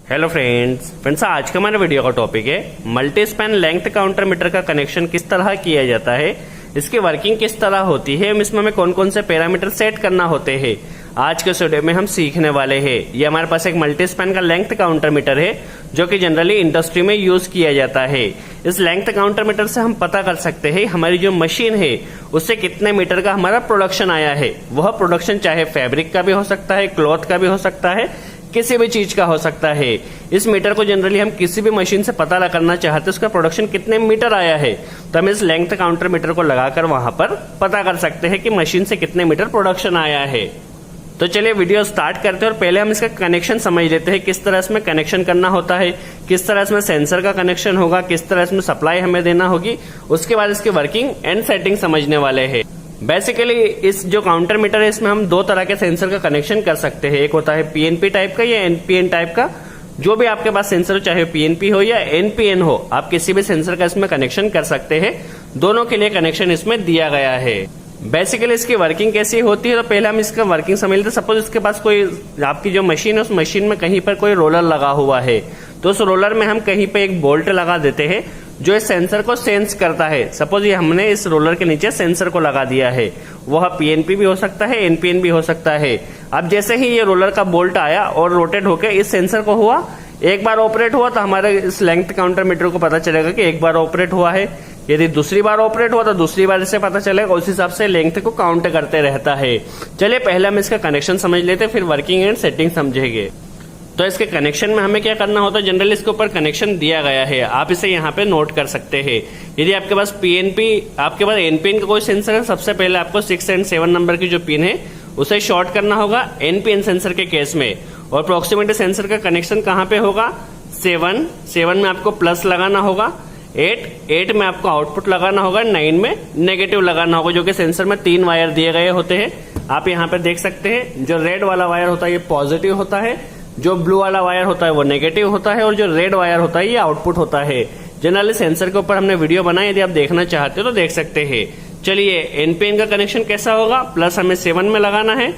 Hello friends आज का हमारा वीडियो का टॉपिक है multi span length counter meter का कनेक्शन किस तरह किया जाता है, इसकी वर्किंग किस तरह होती है, इसमें हमें कौन कौन से पैरामीटर सेट करना होते हैं। आज के वीडियो में हम सीखने वाले हैं। ये हमारे पास एक मल्टी स्पैन का लेंथ काउंटर मीटर है जो कि जनरली इंडस्ट्री में यूज किया जाता है। इस लेंथ काउंटर मीटर से हम पता कर सकते हैं हमारी जो मशीन है उससे कितने मीटर का हमारा प्रोडक्शन आया है। वह प्रोडक्शन चाहे फैब्रिक का भी हो सकता है, क्लॉथ का भी हो सकता है, किसी भी चीज का हो सकता है। इस मीटर को जनरली हम किसी भी मशीन से पता करना चाहते हैं उसका प्रोडक्शन कितने मीटर आया है, तो हम इस लेंथ काउंटर मीटर को लगाकर वहां पर पता कर सकते हैं कि मशीन से कितने मीटर प्रोडक्शन आया है। तो चलिए वीडियो स्टार्ट करते हैं और पहले हम इसका कनेक्शन समझ लेते हैं, किस तरह इसमें कनेक्शन करना होता है, किस तरह इसमें सेंसर का कनेक्शन होगा, किस तरह इसमें सप्लाई हमें देना होगी। उसके बाद इसकी वर्किंग एंड सेटिंग समझने वाले हैं। बेसिकली इस जो काउंटर मीटर है इसमें हम दो तरह के सेंसर का कनेक्शन कर सकते हैं। एक होता है पीएनपी टाइप का या एनपीएन टाइप का। जो भी आपके पास सेंसर हो, चाहे पीएनपी हो या एनपीएन हो, आप किसी भी सेंसर का इसमें कनेक्शन कर सकते हैं। दोनों के लिए कनेक्शन इसमें दिया गया है। बेसिकली इसकी वर्किंग कैसी होती है, तो पहले हम इसका वर्किंग समझ लेते हैं। सपोज इसके पास कोई आपकी जो मशीन है उस मशीन में कहीं पर कोई रोलर लगा हुआ है, तो उस रोलर में हम कहीं पे एक बोल्ट लगा देते हैं जो इस सेंसर को सेंस करता है। सपोज ये हमने इस रोलर के नीचे सेंसर को लगा दिया है, वह पीएनपी भी हो सकता है, एनपीएन भी हो सकता है। अब जैसे ही ये रोलर का बोल्ट आया और रोटेट होकर इस सेंसर को हुआ, एक बार ऑपरेट हुआ, तो हमारे इस लेंथ काउंटर मीटर को पता चलेगा कि एक बार ऑपरेट हुआ है। यदि दूसरी बार ऑपरेट हुआ तो दूसरी बार इसे पता चलेगा। उस हिसाब से लेंथ को काउंट करते रहता है। चलिए पहले हम इसका कनेक्शन समझ लेते हैं, फिर वर्किंग एंड सेटिंग समझेंगे। तो इसके कनेक्शन में हमें क्या करना होता है, जनरली इसके ऊपर कनेक्शन दिया गया है, आप इसे यहाँ पे नोट कर सकते हैं। यदि आपके पास पीएनपी, आपके पास एनपीएन का कोई सेंसर है, सबसे पहले आपको 6 एंड 7 नंबर की जो पिन है उसे शॉर्ट करना होगा एनपीएन सेंसर के केस में। और प्रोक्सिमिटी सेंसर का कनेक्शन कहाँ पे होगा, 7 में आपको प्लस लगाना होगा, 8 में आपको आउटपुट लगाना होगा, 9 में नेगेटिव लगाना होगा, जो कि सेंसर में 3 वायर दिए गए होते हैं। आप यहाँ पे देख सकते हैं जो रेड वाला वायर होता है ये पॉजिटिव होता है, जो ब्लू वाला वायर होता है वो नेगेटिव होता है, और जो रेड वायर होता है ये आउटपुट होता है। जनरली सेंसर के ऊपर हमने वीडियो बनाई, यदि आप देखना चाहते हो तो देख सकते हैं। चलिए एनपीएन का कनेक्शन कैसा होगा, प्लस हमें 7 में लगाना है,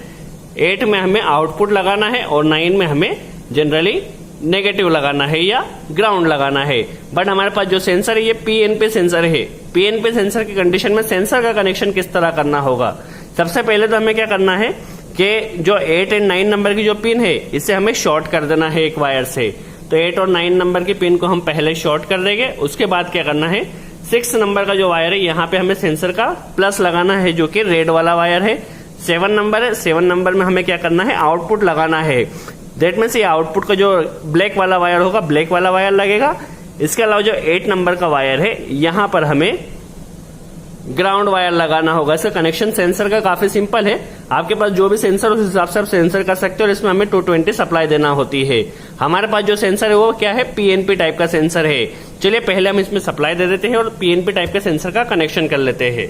8 में हमें आउटपुट लगाना है, और 9 में हमें जनरली नेगेटिव लगाना है या ग्राउंड लगाना है। बट हमारे पास जो सेंसर है ये पीएनपी सेंसर है। पीएनपी सेंसर की कंडीशन में सेंसर का कनेक्शन किस तरह करना होगा, सबसे पहले तो हमें क्या करना है कि जो 8 एंड 9 नंबर की जो पिन है इसे हमें शॉर्ट कर देना है एक वायर से। तो 8 और 9 नंबर की पिन को हम पहले शॉर्ट कर देंगे। उसके बाद क्या करना है, 6 नंबर का जो वायर है यहाँ पे हमें सेंसर का प्लस लगाना है, जो कि रेड वाला वायर है। 7 नंबर है, 7 नंबर में हमें क्या करना है, आउटपुट लगाना है। दैट मीन्स ये आउटपुट का जो ब्लैक वाला वायर होगा, ब्लैक वाला वायर लगेगा। इसके अलावा जो 8 नंबर का वायर है यहाँ पर हमें ग्राउंड वायर लगाना होगा। इसका कनेक्शन सेंसर का काफी सिंपल है। आपके पास जो भी सेंसर उस हिसाब से आप सेंसर कर सकते हो, और इसमें हमें 220 सप्लाई देना होती है। हमारे पास जो सेंसर है वो क्या है, पीएनपी टाइप का सेंसर है। चलिए पहले हम इसमें सप्लाई दे देते हैं और पीएनपी टाइप के सेंसर का कनेक्शन कर लेते हैं।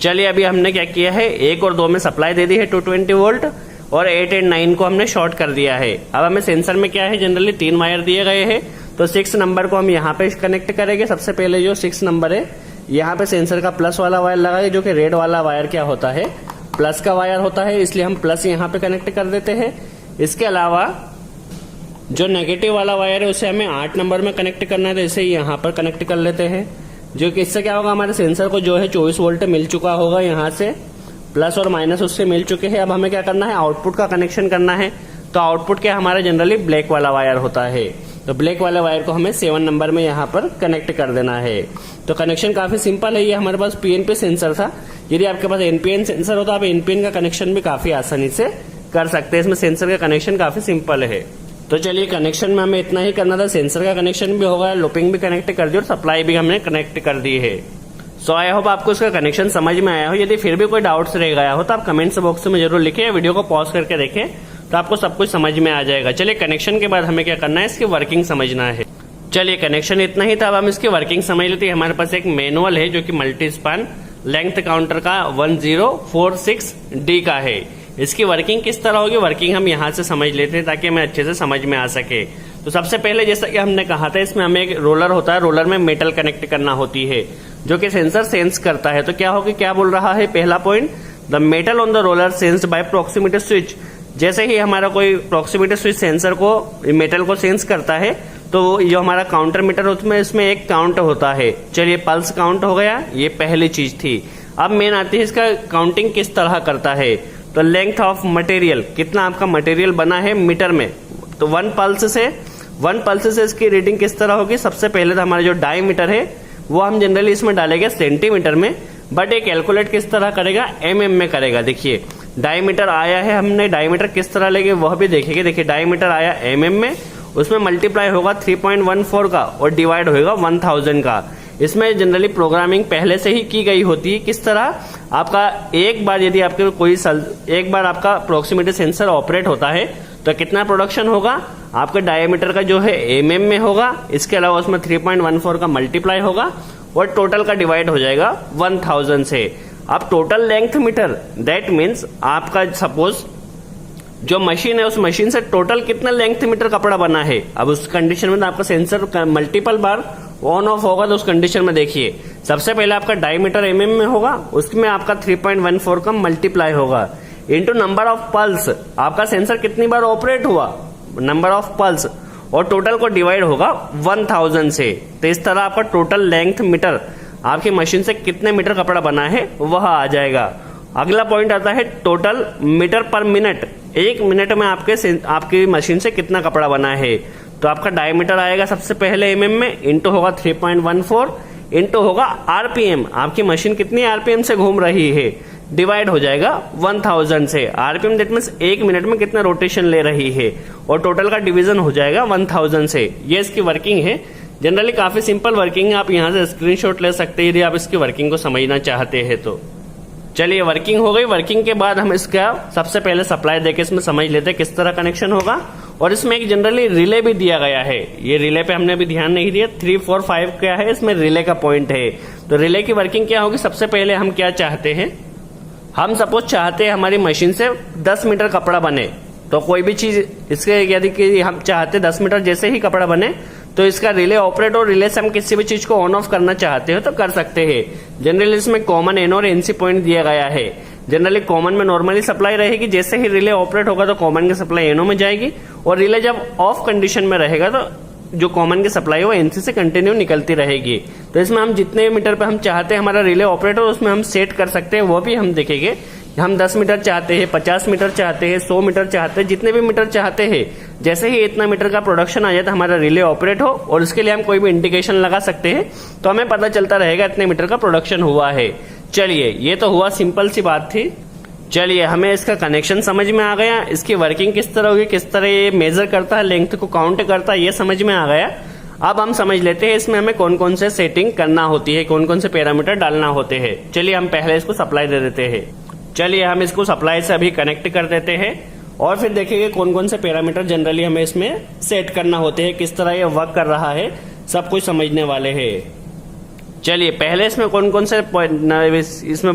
चलिए अभी हमने क्या किया है, 1 और 2 में सप्लाई दे दी है 220 वोल्ट, और 8 एंड 9 को हमने शॉर्ट कर दिया है। अब हमें सेंसर में क्या है, जनरली 3 वायर दिए गए हैं, तो 6 नंबर को हम यहाँ पे कनेक्ट करेंगे। सबसे पहले जो 6 नंबर है यहाँ पे सेंसर का प्लस वाला वायर लगाएंगे, जो कि रेड वाला वायर क्या होता है, प्लस का वायर होता है, इसलिए हम प्लस यहाँ पे कनेक्ट कर देते हैं। इसके अलावा जो नेगेटिव वाला वायर है उसे हमें 8 नंबर में कनेक्ट करना है, तो इसे यहाँ पर कनेक्ट कर लेते हैं। जो कि इससे क्या होगा, हमारे सेंसर को जो है 24 वोल्ट मिल चुका होगा, यहाँ से प्लस और माइनस उससे मिल चुके हैं। अब हमें क्या करना है, आउटपुट का कनेक्शन करना है। तो आउटपुट क्या हमारा जनरली ब्लैक वाला वायर होता है, तो ब्लैक वाले वायर को हमें 7 नंबर में यहाँ पर कनेक्ट कर देना है। तो कनेक्शन काफी सिंपल है। ये हमारे पास पीएनपी सेंसर था। यदि आपके पास एनपीएन सेंसर हो तो आप एनपीएन का कनेक्शन भी काफी आसानी से कर सकते हैं। इसमें सेंसर का कनेक्शन काफी सिंपल है। तो चलिए कनेक्शन में हमें इतना ही करना था, सेंसर का कनेक्शन भी होगा, लूपिंग भी कनेक्ट कर दी और सप्लाई भी हमने कनेक्ट कर दी है। सो आई होप आपको इसका कनेक्शन समझ में आया हो। यदि फिर भी कोई डाउट्स रह गया हो तो आप कमेंट्स बॉक्स में जरूर लिखें, वीडियो को पॉज करके देखें, तो आपको सब कुछ समझ में आ जाएगा। चलिए कनेक्शन के बाद हमें क्या करना है, इसकी वर्किंग समझना है। चलिए कनेक्शन इतना ही था, अब हम इसकी वर्किंग समझ लेते हैं। हमारे पास एक मैनुअल है जो कि मल्टी स्पैन लेंथ काउंटर का 1046D का है। इसकी वर्किंग किस तरह होगी, वर्किंग हम यहाँ से समझ लेते हैं ताकि हमें अच्छे से समझ में आ सके। तो सबसे पहले जैसा कि हमने कहा था, इसमें हमें एक रोलर होता है, रोलर में मेटल कनेक्ट करना होती है जो कि सेंसर सेंस करता है। तो क्या होगा, क्या बोल रहा है पहला point, the metal on the roller sensed by proximity switch जैसे ही हमारा कोई प्रॉक्सिमिटी स्विच सेंसर को मेटल को सेंस करता है तो जो हमारा काउंटर मीटर उसमें इसमें एक काउंट होता है। चलिए पल्स काउंट हो गया, ये पहली चीज थी। अब मेन आती है इसका काउंटिंग किस तरह करता है। तो लेंथ ऑफ मटेरियल, कितना आपका मटेरियल बना है मीटर में, तो वन पल्स से इसकी रीडिंग किस तरह होगी। सबसे पहले तो हमारा जो डायमीटर है वो हम जनरली इसमें डालेंगे सेंटीमीटर में, बट ये कैलकुलेट किस तरह करेगा, एमएम में करेगा। देखिए डायमीटर आया है, हमने डायमीटर किस तरह लेंगे वह भी देखेंगे। देखिए डायमीटर आया एमएम में, उसमें मल्टीप्लाई होगा 3.14 का और डिवाइड होगा 1000 का। इसमें जनरली प्रोग्रामिंग पहले से ही की गई होती है। किस तरह, आपका एक बार यदि आपके एक बार आपका प्रोक्सिमिटी सेंसर ऑपरेट होता है तो कितना प्रोडक्शन होगा, आपका डायमीटर का जो है एमएम में होगा, इसके अलावा उसमें 3.14 का मल्टीप्लाई होगा और टोटल का डिवाइड हो जाएगा 1000 से। अब total length meter, that means आपका सपोज जो मशीन है उस मशीन से टोटल कितना लेंथ मीटर कपड़ा बना है। अब उस कंडीशन में आपका sensor multiple bar on off होगा, तो उस कंडीशन में देखिए सबसे पहले आपका डायमीटर एमएम में होगा, उसमें आपका 3.14 का मल्टीप्लाई होगा इनटू नंबर ऑफ पल्स, आपका सेंसर कितनी बार ऑपरेट हुआ, नंबर ऑफ पल्स, और टोटल को डिवाइड होगा 1000 से। तो इस तरह आपका टोटल लेंथ मीटर, आपकी मशीन से कितने मीटर कपड़ा बना है वह आ जाएगा। अगला पॉइंट आता है टोटल मीटर पर मिनट, एक मिनट में आपकी मशीन से कितना कपड़ा बना है। तो आपका डायमीटर आएगा सबसे पहले एमएम में, इंटू होगा 3.14, इंटू होगा आरपीएम, आपकी मशीन कितनी आरपीएम से घूम रही है, डिवाइड हो जाएगा 1000 से। आरपीएम दैट मीन्स एक मिनट में कितना रोटेशन ले रही है, और टोटल का डिवीजन हो जाएगा 1000 से। ये इसकी वर्किंग है। जनरली काफी सिंपल वर्किंग है, आप यहाँ से स्क्रीनशॉट ले सकते हैं यदि आप इसकी वर्किंग को समझना चाहते हैं तो। चलिए वर्किंग हो गई। वर्किंग के बाद हम इसका सबसे पहले सप्लाई देके इसमें समझ लेते हैं किस तरह कनेक्शन होगा। और इसमें एक जनरली रिले भी दिया गया है, ये रिले पे हमने अभी ध्यान नहीं दिया। 3, 4, 5 क्या है, इसमें रिले का पॉइंट है। तो रिले की वर्किंग क्या होगी, सबसे पहले हम क्या चाहते हैं, हम सपोज चाहते हैं हमारी मशीन से 10 मीटर कपड़ा बने। तो कोई भी चीज इसके यदि कि हम चाहते 10 मीटर जैसे ही कपड़ा बने तो इसका रिले ऑपरेट, और रिले से हम किसी भी चीज को ऑन ऑफ करना चाहते हो तो कर सकते हैं। जनरली इसमें कॉमन एनो और एनसी पॉइंट दिया गया है। जनरली कॉमन में नॉर्मली सप्लाई रहेगी, जैसे ही रिले ऑपरेट होगा तो कॉमन की सप्लाई एनो में जाएगी, और रिले जब ऑफ कंडीशन में रहेगा तो जो कॉमन की सप्लाई है वो एनसी से कंटिन्यू निकलती रहेगी। तो इसमें हम जितने मीटर पे हम चाहते हैं हमारा रिले ऑपरेट हो उसमें हम सेट कर सकते हैं, वो भी हम देखेंगे। हम 10 मीटर चाहते हैं, 50 मीटर चाहते हैं, 100 मीटर चाहते हैं, जितने भी मीटर चाहते हैं, जैसे ही इतना मीटर का प्रोडक्शन आ जाए तो हमारा रिले ऑपरेट हो, और इसके लिए हम कोई भी इंडिकेशन लगा सकते हैं तो हमें पता चलता रहेगा इतने मीटर का प्रोडक्शन हुआ है। चलिए ये तो हुआ, सिंपल सी बात थी। चलिए हमें इसका कनेक्शन समझ में आ गया, इसकी वर्किंग किस तरह होगी, किस तरह ये मेजर करता है, लेंथ को काउंट करता है, ये समझ में आ गया। अब हम समझ लेते हैं इसमें हमें कौन कौन से सेटिंग करना होती है, कौन कौन से पैरामीटर डालना होते हैं। चलिए हम पहले इसको सप्लाई दे देते हैं। चलिए हम इसको सप्लाई से अभी कनेक्ट कर देते हैं और फिर देखेंगे कौन कौन से पैरामीटर जनरली हमें इसमें सेट करना होते हैं, किस तरह ये वर्क कर रहा है, सब कुछ समझने वाले हैं। चलिए पहले इसमें कौन कौन से इसमें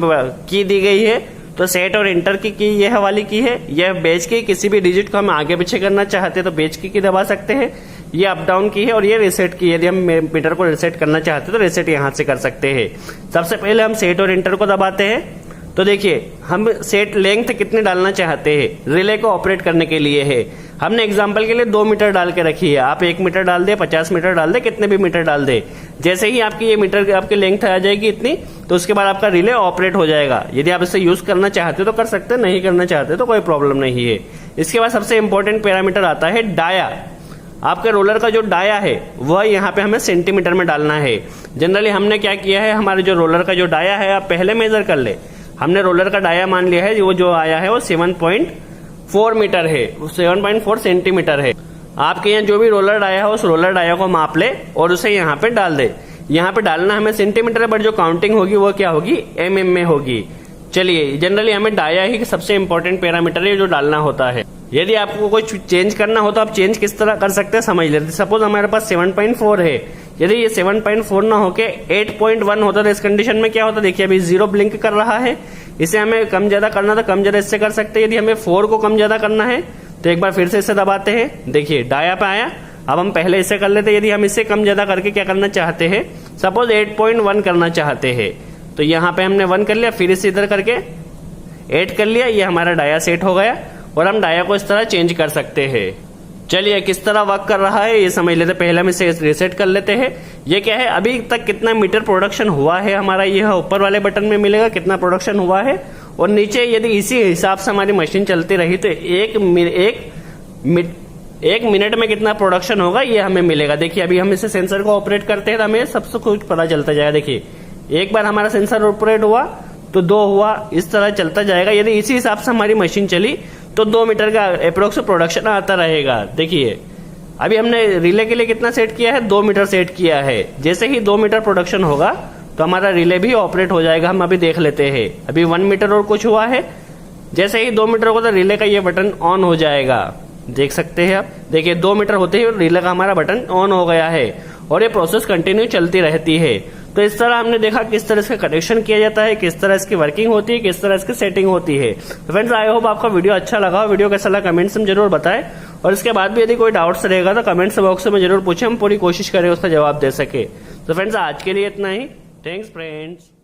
की दी गई है, तो सेट और इंटर की यह वाली की है, यह बेच की, किसी भी डिजिट को हम आगे पीछे करना चाहते हैं तो बेच की दबा सकते हैं। ये अप डाउन की है, और ये रिसेट की, यदि हम मीटर को रिसेट करना चाहते हैं तो रिसेट यहाँ से कर सकते हैं। सबसे पहले हम सेट और इंटर को दबाते हैं। तो देखिए हम सेट लेंथ कितने डालना चाहते हैं, रिले को ऑपरेट करने के लिए है। हमने एग्जांपल के लिए 2 मीटर डाल के रखी है, आप 1 मीटर डाल दे, 50 मीटर डाल दे, कितने भी मीटर डाल दे। जैसे ही आपकी ये मीटर आपकी लेंथ आ जाएगी इतनी, तो उसके बाद आपका रिले ऑपरेट हो जाएगा। यदि आप इसे यूज करना चाहते हो तो कर सकते हैं, नहीं करना चाहते तो कोई प्रॉब्लम नहीं है। इसके बाद सबसे इंपॉर्टेंट पैरामीटर आता है डाया। आपके रोलर का जो डाया है वह यहाँ पे हमें सेंटीमीटर में डालना है। जनरली हमने क्या किया है, हमारे जो रोलर का जो डाया है आप पहले मेजर कर ले। हमने रोलर का डाया मान लिया है, वो जो आया है वो 7.4 मीटर है, 7.4 सेंटीमीटर है। आपके यहाँ जो भी रोलर डाया है उस रोलर डाया को माप ले और उसे यहाँ पे डाल दे। यहाँ पे डालना हमें सेंटीमीटर है, बट जो काउंटिंग होगी वो क्या होगी, एमएम में होगी। चलिए जनरली हमें डाया ही सबसे इंपॉर्टेंट पैरामीटर है जो डालना होता है। यदि आपको कोई चेंज करना हो तो आप चेंज किस तरह कर सकते हैं समझ लेते। सपोज हमारे पास 7.4 है, यदि ये 7.4 ना होके 8.1 होता तो इस कंडीशन में क्या होता, देखिए अभी 0 ब्लिंक कर रहा है। इसे हमें कम ज्यादा करना तो कम ज्यादा इससे कर सकते हैं। यदि हमें 4 को कम ज्यादा करना है तो एक बार फिर से इसे दबाते हैं, देखिए डाया पे आया। अब हम पहले इसे कर लेते हैं। यदि हम इसे कम ज्यादा करके क्या करना चाहते हैं, सपोज 8.1 करना चाहते हैं, तो यहाँ पे हमने 1 कर लिया, फिर इसे इधर करके 8 कर लिया, ये हमारा डाया सेट हो गया। और हम डाया को इस तरह चेंज कर सकते हैं। चलिए किस तरह वर्क कर रहा है ये समझ लेते। पहले हम इसे रीसेट कर लेते हैं। ये क्या है, अभी तक कितना मीटर प्रोडक्शन हुआ है हमारा, यह ऊपर वाले बटन में मिलेगा कितना प्रोडक्शन हुआ है, और नीचे यदि इसी हिसाब से हमारी मशीन चलती रही तो एक मिनट में कितना प्रोडक्शन होगा ये हमें मिलेगा। देखिए अभी हम इसे सेंसर को ऑपरेट करते हैं तो हमें सबसे कुछ पता चलता जाएगा। देखिए एक बार हमारा सेंसर ऑपरेट हुआ तो 2 हुआ, इस तरह चलता जाएगा। यदि इसी हिसाब से हमारी मशीन चली तो 2 मीटर का अप्रोक्स प्रोडक्शन आता रहेगा। देखिए अभी हमने रिले के लिए कितना सेट किया है, 2 मीटर सेट किया है। जैसे ही 2 मीटर प्रोडक्शन होगा तो हमारा रिले भी ऑपरेट हो जाएगा। हम अभी देख लेते हैं। अभी 1 मीटर और कुछ हुआ है, जैसे ही 2 मीटर होगा तो रिले का ये बटन ऑन हो जाएगा। देख सकते हैं आप, देखिए 2 मीटर होते ही रिले का हमारा बटन ऑन हो गया है और ये प्रोसेस कंटिन्यू चलती रहती है। तो इस तरह हमने देखा किस तरह इसका कनेक्शन किया जाता है, किस तरह इसकी वर्किंग होती है, किस तरह इसकी सेटिंग होती है। तो फ्रेंड्स आई होप आपका वीडियो अच्छा लगा। वीडियो कैसा लगा कमेंट्स में जरूर बताएं, और इसके बाद भी यदि कोई डाउट्स रहेगा तो कमेंट्स बॉक्स में जरूर पूछें, हम पूरी कोशिश करें उसका जवाब दे सके। तो फ्रेंड्स आज के लिए इतना ही। Thanks friends.